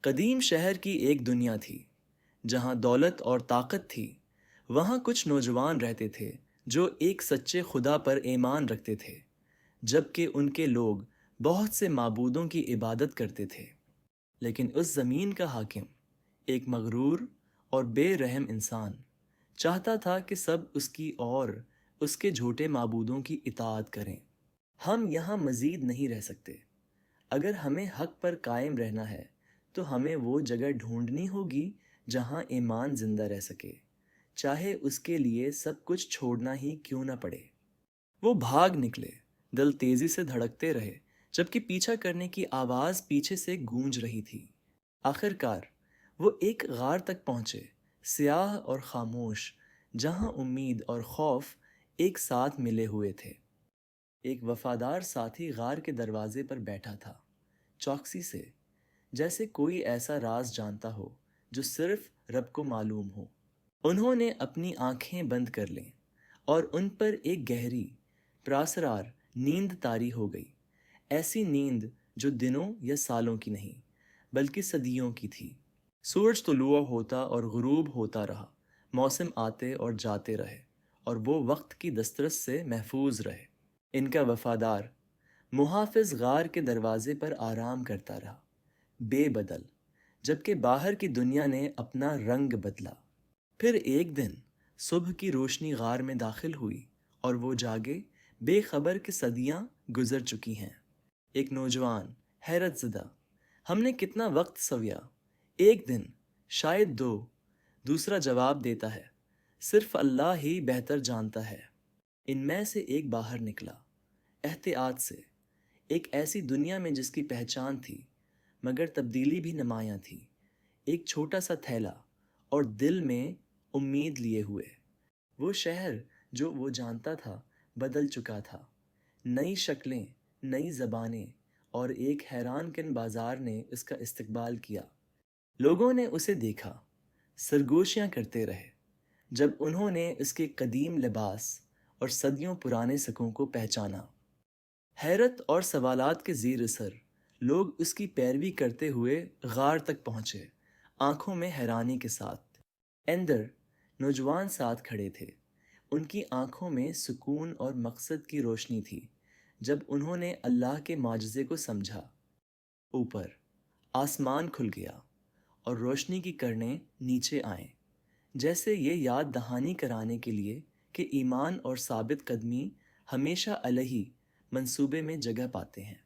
قدیم شہر کی ایک دنیا تھی جہاں دولت اور طاقت تھی۔ وہاں کچھ نوجوان رہتے تھے جو ایک سچے خدا پر ایمان رکھتے تھے، جبکہ ان کے لوگ بہت سے معبودوں کی عبادت کرتے تھے۔ لیکن اس زمین کا حاکم، ایک مغرور اور بے رحم انسان، چاہتا تھا کہ سب اس کی اور اس کے جھوٹے معبودوں کی اطاعت کریں۔ ہم یہاں مزید نہیں رہ سکتے۔ اگر ہمیں حق پر قائم رہنا ہے تو ہمیں وہ جگہ ڈھونڈنی ہوگی جہاں ایمان زندہ رہ سکے، چاہے اس کے لیے سب کچھ چھوڑنا ہی کیوں نہ پڑے۔ وہ بھاگ نکلے، دل تیزی سے دھڑکتے رہے، جبکہ پیچھا کرنے کی آواز پیچھے سے گونج رہی تھی۔ آخر کار وہ ایک غار تک پہنچے، سیاہ اور خاموش، جہاں امید اور خوف ایک ساتھ ملے ہوئے تھے۔ ایک وفادار ساتھی غار کے دروازے پر بیٹھا تھا، چوکسی سے، جیسے کوئی ایسا راز جانتا ہو جو صرف رب کو معلوم ہو۔ انہوں نے اپنی آنکھیں بند کر لیں اور ان پر ایک گہری، پراسرار نیند طاری ہو گئی، ایسی نیند جو دنوں یا سالوں کی نہیں بلکہ صدیوں کی تھی۔ سورج طلوع ہوتا اور غروب ہوتا رہا، موسم آتے اور جاتے رہے، اور وہ وقت کی دسترس سے محفوظ رہے۔ ان کا وفادار محافظ غار کے دروازے پر آرام کرتا رہا، بے بدل، جبکہ باہر کی دنیا نے اپنا رنگ بدلا۔ پھر ایک دن صبح کی روشنی غار میں داخل ہوئی اور وہ جاگے، بے خبر کہ صدیاں گزر چکی ہیں۔ ایک نوجوان حیرت زدہ، ہم نے کتنا وقت سویا، ایک دن، شاید دو، دوسرا جواب دیتا ہے، صرف اللہ ہی بہتر جانتا ہے۔ ان میں سے ایک باہر نکلا، احتیاط سے، ایک ایسی دنیا میں جس کی پہچان تھی مگر تبدیلی بھی نمایاں تھی، ایک چھوٹا سا تھیلا اور دل میں امید لیے ہوئے۔ وہ شہر جو وہ جانتا تھا بدل چکا تھا، نئی شکلیں، نئی زبانیں اور ایک حیران کن بازار نے اس کا استقبال کیا۔ لوگوں نے اسے دیکھا، سرگوشیاں کرتے رہے، جب انہوں نے اس کے قدیم لباس اور صدیوں پرانے سکوں کو پہچانا۔ حیرت اور سوالات کے زیر اثر لوگ اس کی پیروی کرتے ہوئے غار تک پہنچے، آنکھوں میں حیرانی کے ساتھ۔ اندر نوجوان ساتھ کھڑے تھے، ان کی آنکھوں میں سکون اور مقصد کی روشنی تھی۔ جب انہوں نے اللہ کے معجزے کو سمجھا، اوپر آسمان کھل گیا اور روشنی کی کرنیں نیچے آئیں، جیسے یہ یاد دہانی کرانے کے لیے کہ ایمان اور ثابت قدمی ہمیشہ الہی منصوبے میں جگہ پاتے ہیں۔